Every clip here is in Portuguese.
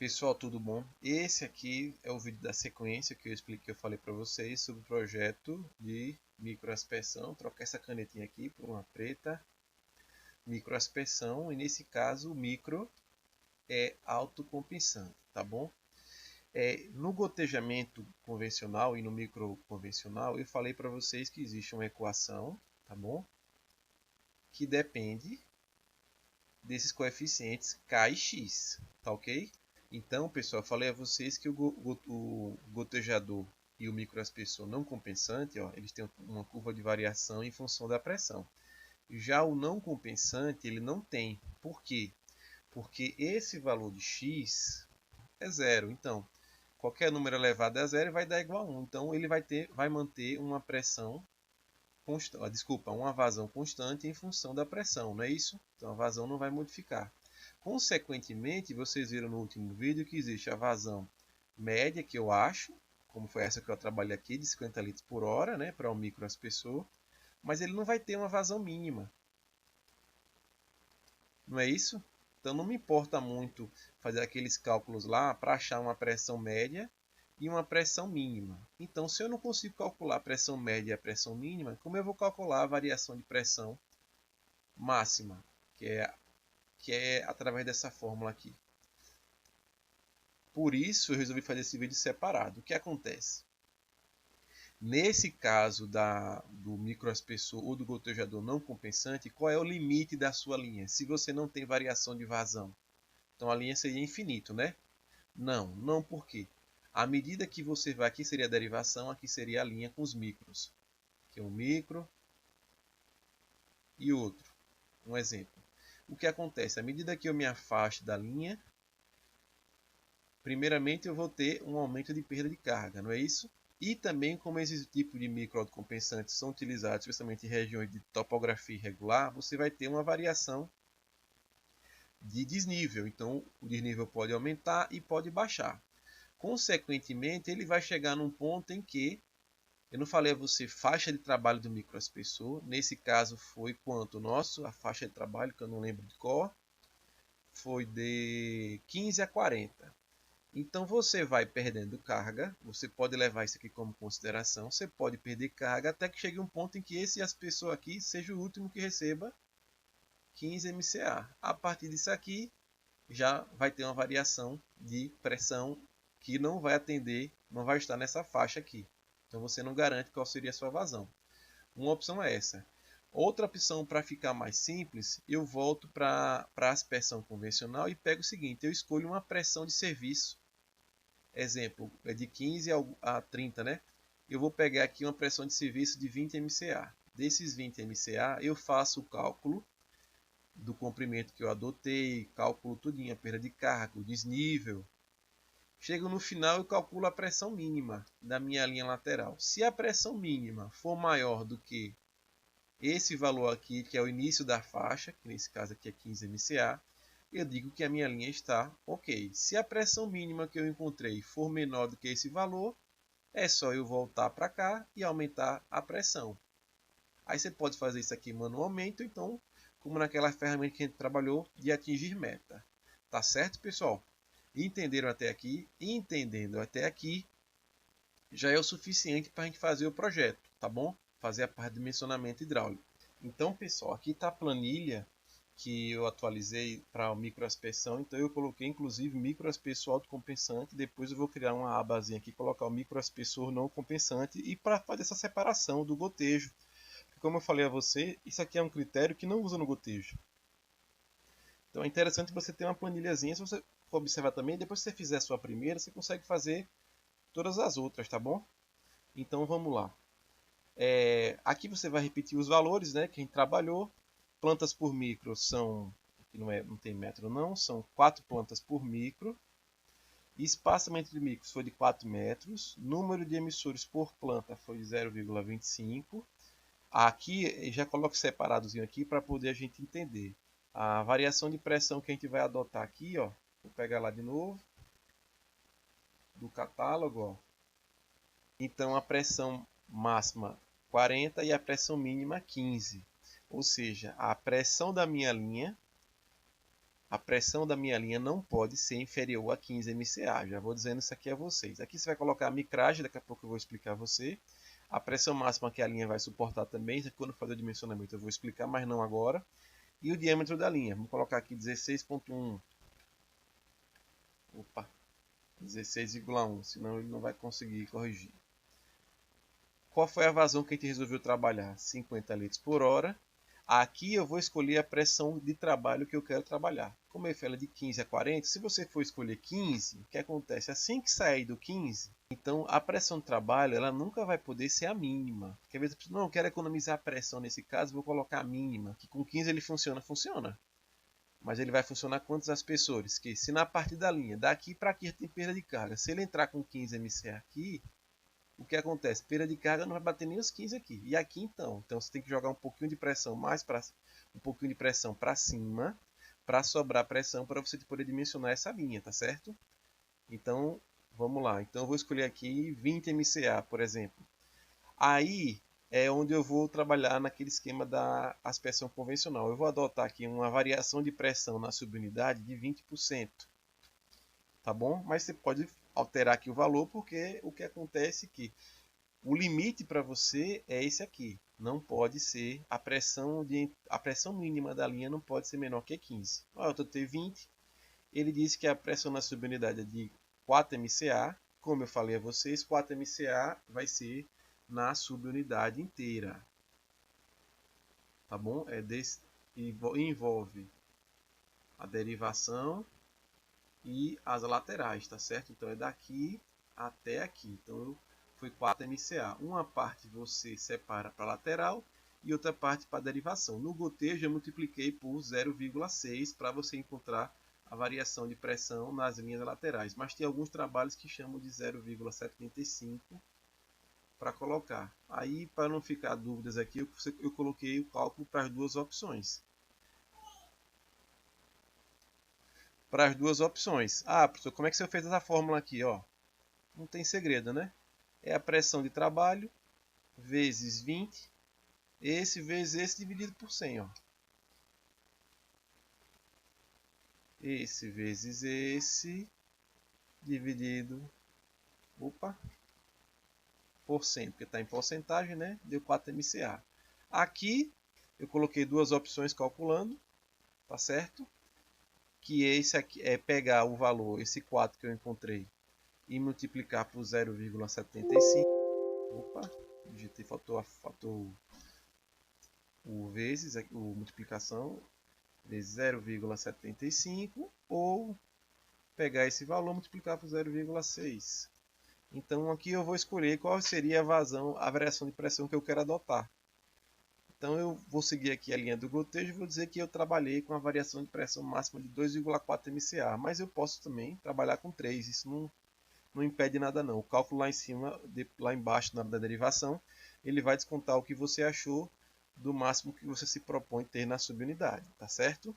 Pessoal, tudo bom? Esse aqui é o vídeo da sequência que eu falei para vocês sobre o projeto de microaspersão. Trocar essa canetinha aqui por uma preta. Microaspersão, e nesse caso o micro é autocompensante, tá bom? No gotejamento convencional e no micro convencional, eu falei para vocês que existe uma equação, tá bom? Que depende desses coeficientes K e X, tá ok? Então, pessoal, eu falei a vocês que o gotejador e o microaspersor não compensante, ó, eles têm uma curva de variação em função da pressão. Já o não compensante, ele não tem. Por quê? Porque esse valor de x é zero. Então, qualquer número elevado a zero vai dar igual a 1. Então, ele vai manter uma pressão constante, desculpa, uma vazão constante em função da pressão, não é isso? Então, a vazão não vai modificar. Consequentemente, vocês viram no último vídeo que existe a vazão média, que eu acho, como foi essa que eu trabalhei aqui, de 50 litros por hora, né, para o microaspersor, mas ele não vai ter uma vazão mínima. Não é isso? Então não me importa muito fazer aqueles cálculos lá para achar uma pressão média e uma pressão mínima. Então, se eu não consigo calcular a pressão média e a pressão mínima, como eu vou calcular a variação de pressão máxima, que é através dessa fórmula aqui? Por isso eu resolvi fazer esse vídeo separado. O que acontece? Nesse caso do microaspersor ou do gotejador não compensante, qual é o limite da sua linha? Se você não tem variação de vazão. Então a linha seria infinito, né? Não por quê? À medida que você vai, aqui seria a derivação, aqui seria a linha com os micros. Aqui é um micro e outro. Um exemplo. O que acontece? À medida que eu me afasto da linha, primeiramente eu vou ter um aumento de perda de carga, não é isso? E também, como esse tipo de microautocompensantes são utilizados especialmente em regiões de topografia irregular, você vai ter uma variação de desnível. Então, o desnível pode aumentar e pode baixar. Consequentemente, ele vai chegar num ponto em que, eu não falei a você faixa de trabalho do microaspersor, nesse caso foi quanto nosso, a faixa de trabalho, que eu não lembro de cor, foi de 15 a 40. Então você vai perdendo carga, você pode levar isso aqui como consideração, você pode perder carga até que chegue um ponto em que esse aspersor aqui seja o último que receba 15 MCA. A partir disso aqui já vai ter uma variação de pressão que não vai atender, não vai estar nessa faixa aqui. Então você não garante qual seria a sua vazão. Uma opção é essa. Outra opção, para ficar mais simples, eu volto para a aspersão convencional e pego o seguinte, eu escolho uma pressão de serviço. Exemplo, é de 15 a 30, né? Eu vou pegar aqui uma pressão de serviço de 20 MCA. Desses 20 MCA, eu faço o cálculo do comprimento que eu adotei, cálculo tudinho, a perda de carga, o desnível. Chego no final e calculo a pressão mínima da minha linha lateral. Se a pressão mínima for maior do que esse valor aqui, que é o início da faixa, que nesse caso aqui é 15 MCA, eu digo que a minha linha está ok. Se a pressão mínima que eu encontrei for menor do que esse valor, é só eu voltar para cá e aumentar a pressão. Aí você pode fazer isso aqui manualmente, ou então, como naquela ferramenta que a gente trabalhou, de atingir meta. Tá certo, pessoal? Entenderam até aqui? Entendendo até aqui, já é o suficiente para a gente fazer o projeto, tá bom? Fazer a parte de dimensionamento hidráulico. Então, pessoal, aqui está a planilha que eu atualizei para o microaspersão. Então, eu coloquei inclusive microaspersor autocompensante. Depois eu vou criar uma abazinha aqui, colocar o microaspersor não compensante e para fazer essa separação do gotejo. Como eu falei a você, isso aqui é um critério que não usa no gotejo. Então é interessante você ter uma planilhazinha. Se você for observar também, depois que você fizer a sua primeira, você consegue fazer todas as outras, tá bom? Então vamos lá. Aqui você vai repetir os valores, né, que a gente trabalhou. Plantas por micro são, aqui não tem metro não, são 4 plantas por micro. Espaçamento de micros foi de 4 metros. Número de emissores por planta foi de 0,25. Aqui já coloco separadozinho aqui para poder a gente entender. A variação de pressão que a gente vai adotar aqui, ó, vou pegar lá de novo, do catálogo, ó. Então a pressão máxima 40 e a pressão mínima 15. Ou seja, a pressão da minha linha a pressão da minha linha não pode ser inferior a 15 MCA. Já vou dizendo isso aqui a vocês. Aqui você vai colocar a micragem, daqui a pouco eu vou explicar a você. A pressão máxima que a linha vai suportar também, quando fazer o dimensionamento eu vou explicar, mas não agora. E o diâmetro da linha, vamos colocar aqui 16,1. Opa, 16,1, senão ele não vai conseguir corrigir. Qual foi a vazão que a gente resolveu trabalhar? 50 litros por hora. Aqui eu vou escolher a pressão de trabalho que eu quero trabalhar. Como eu falei de 15 a 40, se você for escolher 15, o que acontece? Assim que sair do 15, então a pressão de trabalho ela nunca vai poder ser a mínima. Porque às vezes a pessoa, não, eu quero economizar a pressão nesse caso, vou colocar a mínima. Que com 15 ele funciona, funciona. Mas ele vai funcionar quantos aspessores? Que se na parte da linha, daqui para aqui tem perda de carga. Se ele entrar com 15 MCA aqui, o que acontece? Perda de carga não vai bater nem os 15 aqui. E aqui então? Então você tem que jogar um pouquinho de pressão para cima, para sobrar pressão para você poder dimensionar essa linha, tá certo? Então, vamos lá. Então eu vou escolher aqui 20 MCA, por exemplo. Aí é onde eu vou trabalhar naquele esquema da aspersão convencional. Eu vou adotar aqui uma variação de pressão na subunidade de 20%. Tá bom? Mas você pode alterar aqui o valor, porque o que acontece é que o limite para você é esse aqui. Não pode ser a pressão mínima da linha não pode ser menor que 15. Olha, eu botei 20. Ele disse que a pressão na subunidade é de 4 MCA. Como eu falei a vocês, 4 MCA vai ser na subunidade inteira. Tá bom? Envolve a derivação e as laterais, tá certo? Então é daqui até aqui. Então foi 4 MCA. Uma parte você separa para lateral e outra parte para derivação. No gotejo eu multipliquei por 0,6 para você encontrar a variação de pressão nas linhas laterais. Mas tem alguns trabalhos que chamam de 0,75 para colocar. Aí, para não ficar dúvidas aqui, eu coloquei o cálculo para as duas opções. Para as duas opções. Ah, professor, como é que você fez essa fórmula aqui? Ó? Não tem segredo, né? É a pressão de trabalho vezes 20, esse vezes esse dividido por 100. Ó. Esse vezes esse dividido por 100, porque está em porcentagem, né? Deu 4 MCA. Aqui eu coloquei duas opções calculando, tá certo? Que esse aqui é pegar o valor, esse 4 que eu encontrei, e multiplicar por 0,75. Opa, digitei, faltou o vezes, o multiplicação, vezes 0,75, ou pegar esse valor e multiplicar por 0,6. Então aqui eu vou escolher qual seria a variação de pressão que eu quero adotar. Então eu vou seguir aqui a linha do gotejo e vou dizer que eu trabalhei com a variação de pressão máxima de 2,4 MCA, mas eu posso também trabalhar com 3, isso não impede nada não. O cálculo lá em cima, lá embaixo da derivação, ele vai descontar o que você achou do máximo que você se propõe ter na subunidade, tá certo?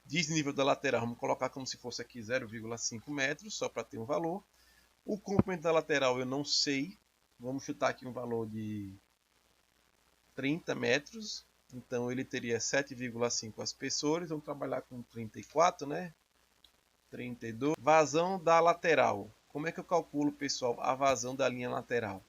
Desnível da lateral, vamos colocar como se fosse aqui 0,5 metros, só para ter um valor. O comprimento da lateral eu não sei, vamos chutar aqui um valor de 30 metros, então ele teria 7,5 aspessores, vamos trabalhar com 34, né? 32. Vazão da lateral. Como é que eu calculo, pessoal, a vazão da linha lateral?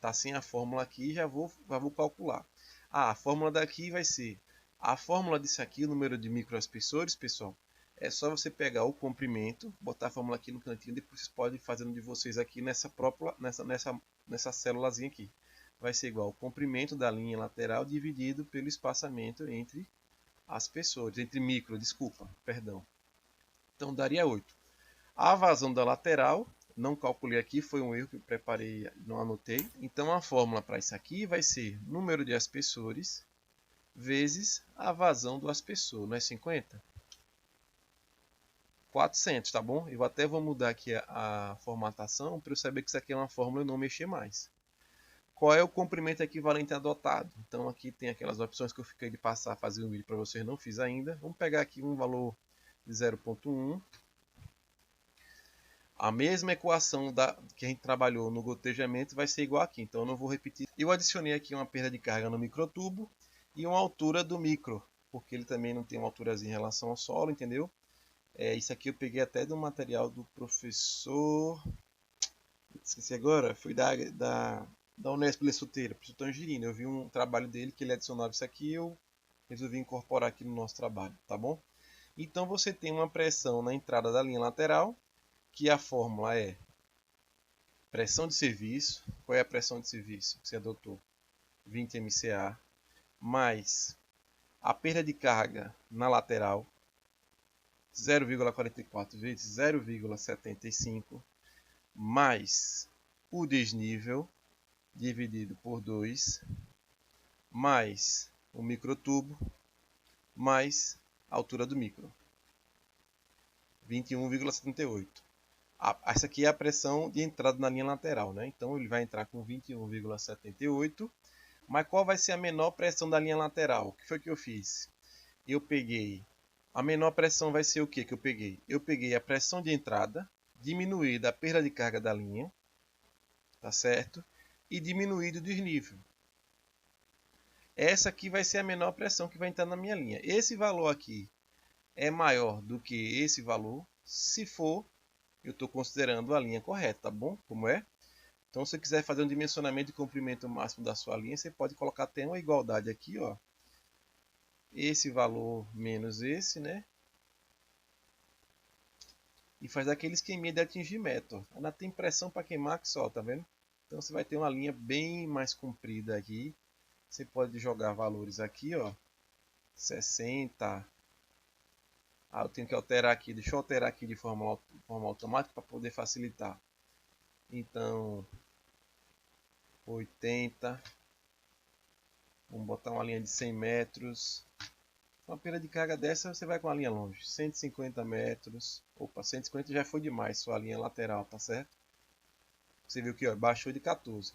Tá sem a fórmula aqui, já vou calcular. A fórmula daqui vai ser, a fórmula disso aqui, o número de microaspessores, pessoal, é só você pegar o comprimento, botar a fórmula aqui no cantinho, depois vocês podem fazer de vocês aqui nessa célulazinha aqui. Vai ser igual ao comprimento da linha lateral dividido pelo espaçamento entre aspessores, perdão. Então daria 8. A vazão da lateral, não calculei aqui, foi um erro que eu preparei, não anotei. Então a fórmula para isso aqui vai ser número de aspessores vezes a vazão do aspessor, não é 50? 400, tá bom? Eu até vou mudar aqui a formatação para eu saber que isso aqui é uma fórmula e não mexer mais. Qual é o comprimento equivalente adotado? Então aqui tem aquelas opções que eu fiquei de passar, fazer um vídeo para vocês, não fiz ainda. Vamos pegar aqui um valor de 0,1. A mesma equação que a gente trabalhou no gotejamento vai ser igual aqui, então eu não vou repetir. Eu adicionei aqui uma perda de carga no microtubo e uma altura do micro. porque ele também não tem uma alturazinha em relação ao solo, entendeu? Isso aqui eu peguei até do material do professor, esqueci agora, foi da Unesp Leçoteira, professor Tangerino. Eu vi um trabalho dele que ele adicionava isso aqui e eu resolvi incorporar aqui no nosso trabalho, tá bom? Então você tem uma pressão na entrada da linha lateral, que a fórmula é pressão de serviço. Qual é a pressão de serviço que você adotou? 20 MCA, mais a perda de carga na lateral, 0,44 vezes 0,75, mais o desnível, dividido por 2, mais o microtubo, mais a altura do micro, 21,78. Essa aqui é a pressão de entrada na linha lateral, né? Então ele vai entrar com 21,78. Mas qual vai ser a menor pressão da linha lateral? O que foi que eu fiz? Eu peguei... A menor pressão vai ser o que eu peguei? Eu peguei a pressão de entrada, diminuída a perda de carga da linha, tá certo? E diminuído o desnível. Essa aqui vai ser a menor pressão que vai entrar na minha linha. Esse valor aqui é maior do que esse valor. Se for, eu estou considerando a linha correta, tá bom? Como é? Então, se você quiser fazer um dimensionamento de comprimento máximo da sua linha, você pode colocar até uma igualdade aqui, ó. Esse valor menos esse, né? E faz aquele esqueminha de atingir meta. Ainda tem pressão para queimar que só, tá vendo? Então, você vai ter uma linha bem mais comprida aqui. Você pode jogar valores aqui, ó. 60. Eu tenho que alterar aqui. Deixa eu alterar aqui de forma automática para poder facilitar. Então, 80. Vamos botar uma linha de 100 metros. Uma perda de carga dessa, você vai com a linha longe. 150 metros. Opa, 150 já foi demais sua linha lateral, tá certo? Você viu que ó, baixou de 14.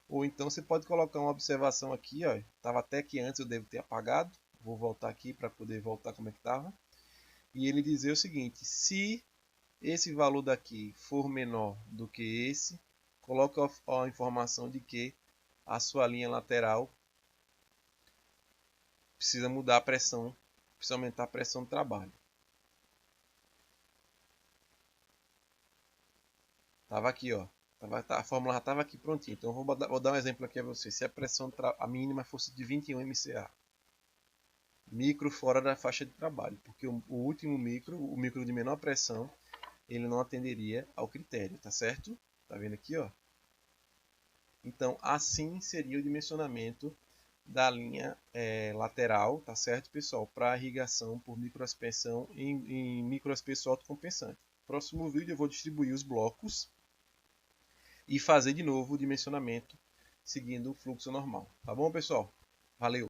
Ou então você pode colocar uma observação aqui, ó. Tava até que antes eu devo ter apagado. Vou voltar aqui para poder voltar como é que estava. E ele dizer o seguinte: se esse valor daqui for menor do que esse, coloca a informação de que a sua linha lateral precisa mudar a pressão, precisa aumentar a pressão do trabalho. Tava aqui, ó. A fórmula já estava aqui prontinha. Então eu vou dar um exemplo aqui a você. Se a pressão a mínima fosse de 21 MCA, micro fora da faixa de trabalho, porque o último micro, o micro de menor pressão, ele não atenderia ao critério, tá certo? Tá vendo aqui, ó? Então assim seria o dimensionamento da linha lateral, tá certo, pessoal? Para irrigação por microaspersão em microaspersão autocompensante. Próximo vídeo eu vou distribuir os blocos e fazer de novo o dimensionamento seguindo o fluxo normal. Tá bom, pessoal? Valeu!